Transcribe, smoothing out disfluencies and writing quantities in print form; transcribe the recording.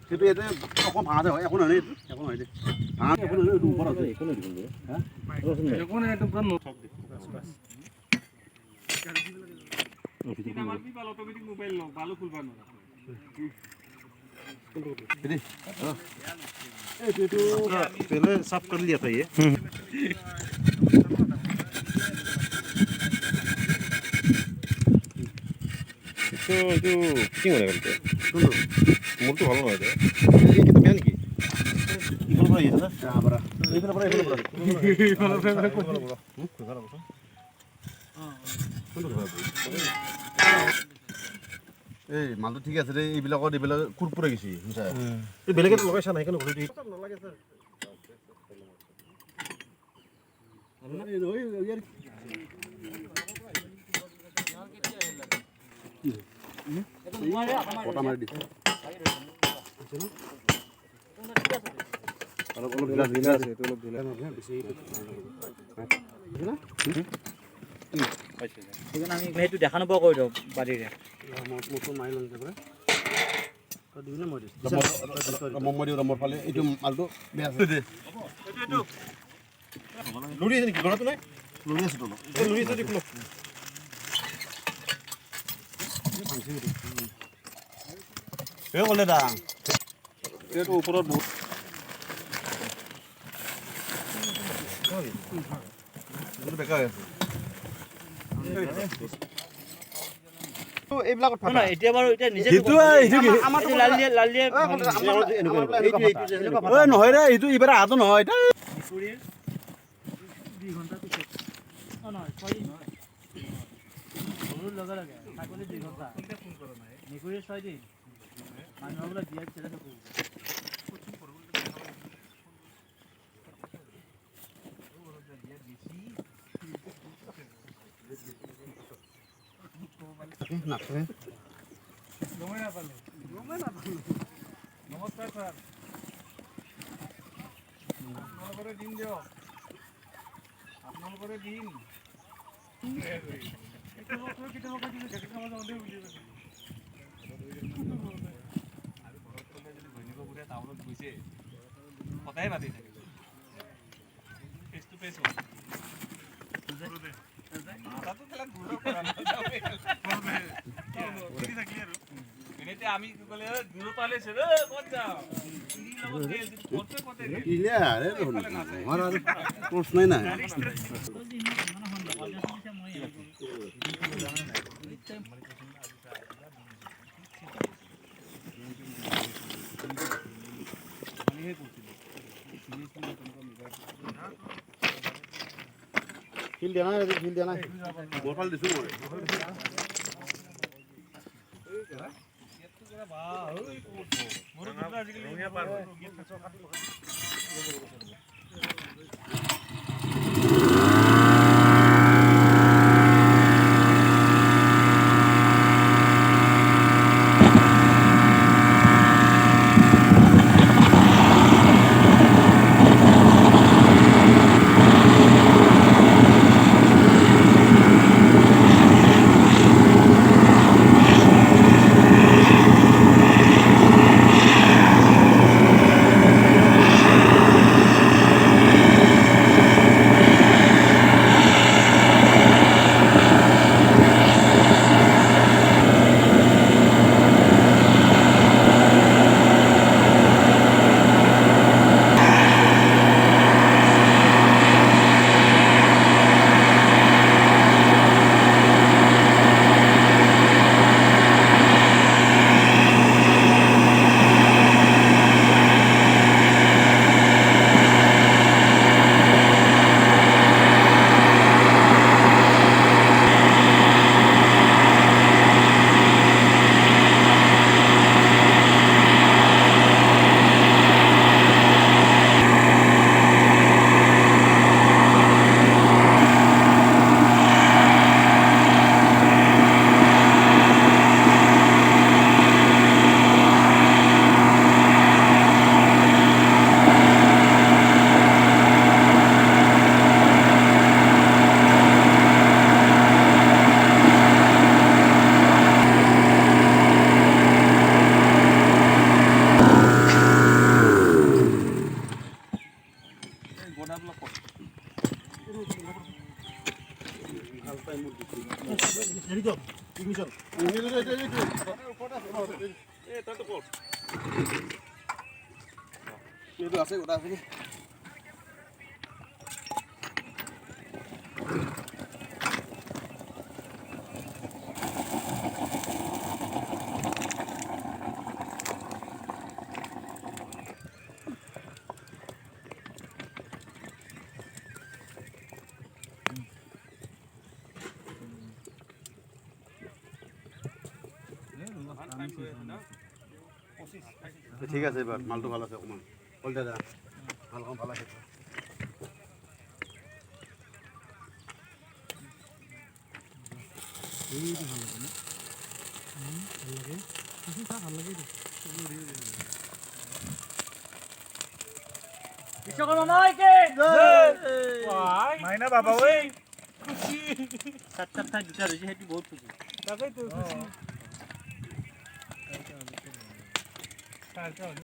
সেইটো ইয়াতে অকণ ভাঙাতে হয় একো নহয় একো নহয় দে ভাঙা একো নহয় ওপৰত আছে একো নহয় দেখোন হা একো নহয় এইটো পুৰা নথক দে অটোমেটিক মোবাইল লও ভালো খুলবা না तो पहले साफ कर लिया था ये तो जो क्यों लगा करते मोर तो ভালো নয় রে এই কি তো বেন কি ইকল পড়া গেছে না আবার এইখানে পড়া এইখানে পড়া এই মালটো ঠিক আছে রে এইবিলাকত এইবিলাক কুৰকুৰে গেছি বুঝা এই বেলেগে লগাইছা নাই কেন ঘুৰি দি নালাগে স্যাৰ কটা মাৰি দিছে অলপ অলপ ঢিলা আছে এইটো অলপ ঢিলা নহয় বেছি ঢিলা সেইকাৰণে আমি সেইটো দেখা নোপোৱা কৰি দিওঁ বাৰীৰে মোৰটো মাৰি লওঁ একেবাৰে তই দিবি নে মই দিম মই দিওঁ মোৰ ফালে এইটো মালটো বেয়া আছে দে লুৰি আছে নেকি ঘৰতো নাই লুৰি আছে তলত লুৰি আছে দেখোন এই ক'লে দা এইটো ওপৰত বহুত বেকাৰ আছে এইবিলাকত ফাটা এতিয়া বাৰু এতিয়া নিজে আমাৰ লালিয়ে নহয় ৰে এইটো ইবাৰ আদো নহয় এটা মিকুৰীৰ 2 ঘণ্টা পিছত নহয় 6 দিন লগে লগে ছাগলী 2 ঘণ্টা ফোন কৰা নাই মিকুৰীৰ 6 দিন মানুহবিলাক বিয়া চেলা নকৰো নাথে নমস্কাৰ স্যার আপনাদের দিন দিও আপনাদের দিন কথাই পাতি থাকে ফেস টু ফেস আমি কলে দূর পালে রে কোন যাও ক্লিয়ার আমার আর প্রশ্ন নাই না ফিল দেনা বলফাল দিছো হেৰি কৰ ইগনিশ্যন এই তাতে পড় এইটো আছে গোটা আছে ঠিক আছে এবার মালটো ভালো আছে অকমান বলতে দা মাল কম ভালো আছে এই ভালো লাগে না ভালো লাগে কিছু তা ভালো লাগে বিশ্বকর্মা মাইকে ভাই মাইনা বাবা ওই খুশি সাত গিটার হয়েছে সেটি বহুত খুশি তাকেই তো খুশি